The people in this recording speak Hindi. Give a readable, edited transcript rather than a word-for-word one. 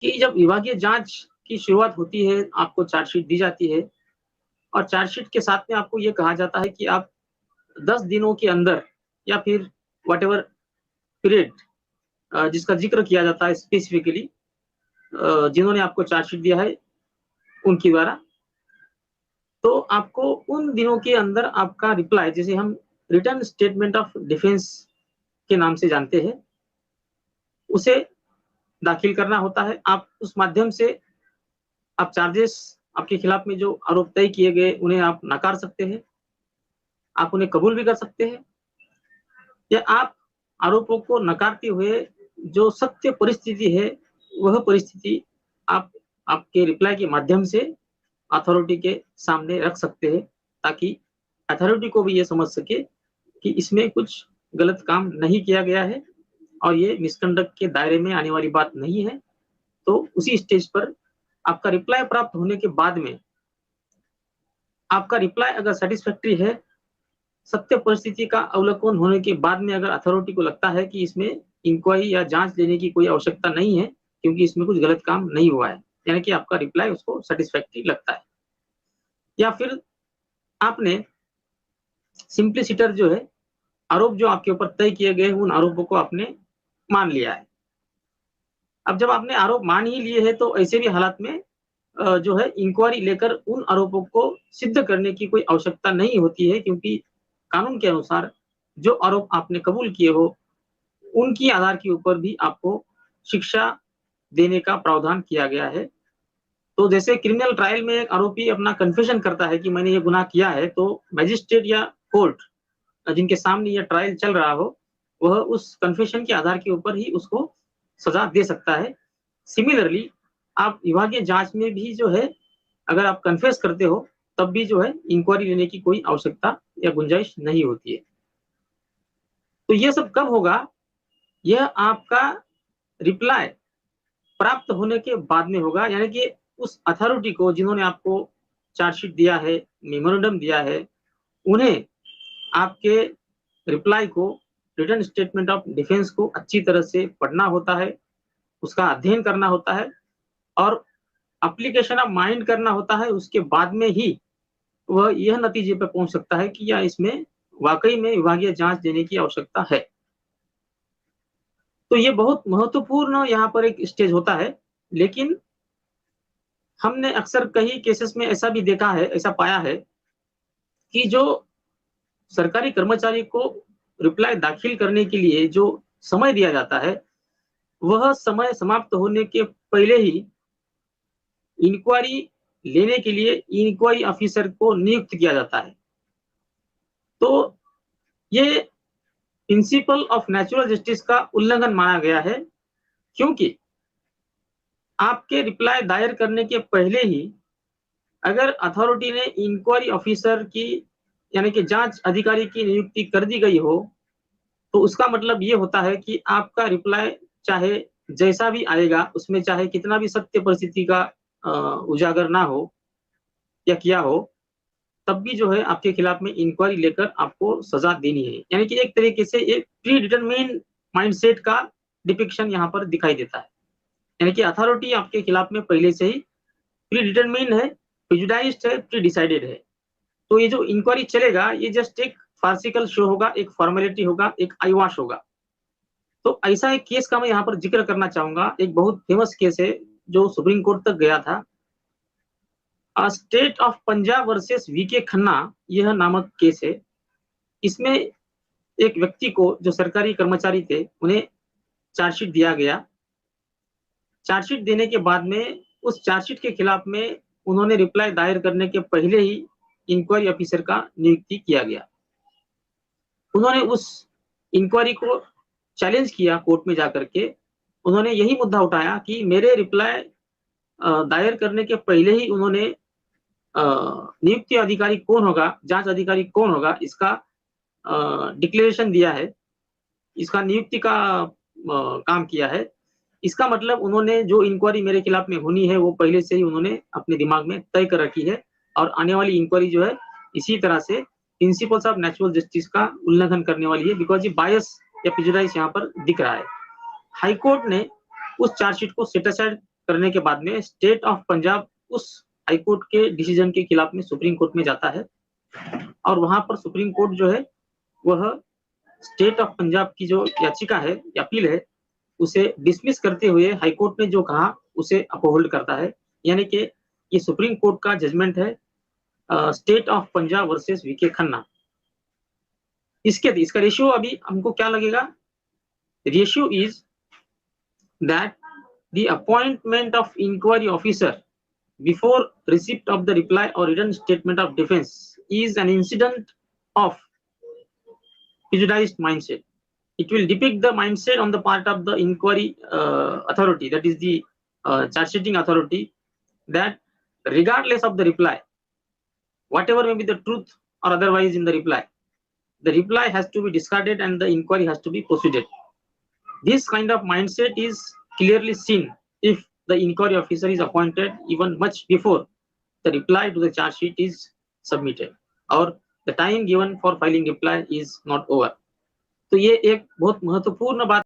कि जब विभागीय जांच की शुरुआत होती है, आपको चार्जशीट दी जाती है और चार्जशीट के साथ में आपको ये कहा जाता है कि आप 10 दिनों के अंदर या फिर व्हाटएवर पीरियड जिसका जिक्र किया जाता है स्पेसिफिकली जिन्होंने आपको चार्जशीट दिया है उनके द्वारा, तो आपको उन दिनों के अंदर आपका रिप्लाई, जिसे हम रिटर्न स्टेटमेंट ऑफ डिफेंस के नाम से जानते हैं, उसे दाखिल करना होता है। आप उस माध्यम से आप चार्जेस, आपके खिलाफ में जो आरोप तय किए गए उन्हें आप नकार सकते हैं, आप उन्हें कबूल भी कर सकते हैं, या आप आरोपों को नकारते हुए जो सत्य परिस्थिति है वह परिस्थिति आप आपके रिप्लाई के माध्यम से अथॉरिटी के सामने रख सकते हैं, ताकि अथॉरिटी को भी ये समझ सके कि इसमें कुछ गलत काम नहीं किया गया है और ये मिसकंडक्ट के दायरे में आने वाली बात नहीं है। तो उसी स्टेज पर आपका रिप्लाई प्राप्त होने के बाद में, आपका रिप्लाई अगर सेटिस्फैक्टरी है, सत्य परिस्थिति का अवलोकन होने के बाद में अगर अथॉरिटी को लगता है कि इसमें इंक्वायरी या जांच लेने की कोई आवश्यकता नहीं है क्योंकि इसमें कुछ गलत काम नहीं हुआ है, यानी कि आपका रिप्लाई उसको सेटिस्फैक्टरी लगता है, या फिर आपने सिंप्लिसिटर जो है, आरोप जो आपके ऊपर तय किए गए उन आरोपों को आपने मान लिया है। अब जब आपने आरोप मान ही लिए हैं तो ऐसे भी हालात में जो है इंक्वायरी लेकर उन आरोपों को सिद्ध करने की कोई आवश्यकता नहीं होती है, क्योंकि कानून के अनुसार जो आरोप आपने कबूल किए हो उनकी आधार के ऊपर भी आपको शिक्षा देने का प्रावधान किया गया है। तो जैसे क्रिमिनल ट्रायल में एक आरोपी अपना कन्फेशन करता है कि मैंने ये गुनाह किया है, तो मजिस्ट्रेट या कोर्ट जिनके सामने ये ट्रायल चल रहा हो वह उस कन्फेशन के आधार के ऊपर ही उसको सजा दे सकता है। सिमिलरली आप विभागीय जांच में भी जो है, अगर आप कन्फेस करते हो तब भी जो है इंक्वायरी लेने की कोई आवश्यकता या गुंजाइश नहीं होती है। तो ये सब कब होगा? यह आपका रिप्लाई प्राप्त होने के बाद में होगा, यानी कि उस अथॉरिटी को जिन्होंने आपको चार्जशीट दिया है, मेमोरेंडम दिया है, उन्हें आपके रिप्लाई को, रिटर्न स्टेटमेंट ऑफ डिफेंस को अच्छी तरह से पढ़ना होता है, उसका अध्ययन करना होता है और एप्लीकेशन ऑफ माइंड करना होता है। उसके बाद में ही वह यह नतीजे पर पहुंच सकता है कि या इसमें वाकई में विभागीय जांच देने की आवश्यकता है। तो ये बहुत महत्वपूर्ण यहाँ पर एक स्टेज होता है, लेकिन हमने अक्सर कई केसेस में ऐसा भी देखा है, ऐसा पाया है कि जो सरकारी कर्मचारी को रिप्लाई दाखिल करने के लिए जो समय दिया जाता है, वह समय समाप्त होने के पहले ही इंक्वायरी लेने के लिए इंक्वायरी ऑफिसर को नियुक्त किया जाता है। तो ये प्रिंसिपल ऑफ नेचुरल जस्टिस का उल्लंघन माना गया है, क्योंकि आपके रिप्लाई दायर करने के पहले ही अगर अथॉरिटी ने इंक्वायरी ऑफिसर की, यानी कि जांच अधिकारी की नियुक्ति कर दी गई हो, तो उसका मतलब ये होता है कि आपका रिप्लाई चाहे जैसा भी आएगा, उसमें चाहे कितना भी सत्य परिस्थिति का उजागर ना हो या किया हो, तब भी जो है आपके खिलाफ में इंक्वायरी लेकर आपको सजा देनी है। यानी कि एक तरीके से एक प्री डिटरमाइंड माइंडसेट का डिपिक्शन यहाँ पर दिखाई देता है, यानी कि अथॉरिटी आपके खिलाफ में पहले से ही प्री डिटरमाइंड है, प्रेजुडाइज्ड है, प्री डिसाइडेड है। तो ये जो इंक्वायरी चलेगा ये जस्ट एक फार्सिकल शो होगा, एक फॉर्मेलिटी होगा, एक आईवाश होगा। तो ऐसा एक केस का मैं यहाँ पर जिक्र करना चाहूंगा। एक बहुत फेमस केस है जो सुप्रीम कोर्ट तक गया था, State of Punjab versus VK Khanna, यह नामक केस है। इसमें एक व्यक्ति को, जो सरकारी कर्मचारी थे, उन्हें चार्जशीट दिया गया। चार्जशीट देने के बाद में उस चार्जशीट के खिलाफ में उन्होंने रिप्लाई दायर करने के पहले ही इंक्वायरी ऑफिसर का नियुक्ति किया गया। उन्होंने उस इंक्वायरी को चैलेंज किया कोर्ट में जाकर के। उन्होंने यही मुद्दा उठाया कि मेरे रिप्लाई दायर करने के पहले ही उन्होंने नियुक्ति अधिकारी कौन होगा, जांच अधिकारी कौन होगा, इसका डिक्लेरेशन दिया है, इसका नियुक्ति का काम किया है। इसका मतलब उन्होंने जो इंक्वायरी मेरे खिलाफ में होनी है वो पहले से ही उन्होंने अपने दिमाग में तय कर रखी है, और आने वाली इंक्वायरी जो है इसी तरह से प्रिंसिपल्स ऑफ नेचुरल जस्टिस का उल्लंघन करने वाली है, बिकॉज ये बायस या प्रेजुडाइज यहाँ पर दिख रहा है। हाईकोर्ट ने उस चार्जशीट को सेट असाइड करने के बाद में स्टेट ऑफ पंजाब उस हाई कोर्ट के डिसीजन के खिलाफ में सुप्रीम कोर्ट में जाता है और वहां पर सुप्रीम कोर्ट जो है वह स्टेट ऑफ पंजाब की जो याचिका है या अपील है उसे डिसमिस करते हुए हाई कोर्ट ने जो कहा उसे अपहोल्ड करता है, यानी कि ये सुप्रीम कोर्ट का जजमेंट है State of Punjab versus VK Khanna. इसका रेशियो अभी हमको क्या लगेगा, ratio is that the appointment of inquiry officer before receipt of the reply or written statement of defense is an incident of prejudiced mindset. It will depict the mindset on the part of the inquiry authority, that is the charge sheeting authority, that regardless of the reply, whatever may be the truth or otherwise in the reply has to be discarded and the inquiry has to be proceeded. This kind of mindset is clearly seen if the inquiry officer is appointed even much before the reply to the charge sheet is submitted or the time given for filing reply is not over. तो ये एक बहुत महत्वपूर्ण बात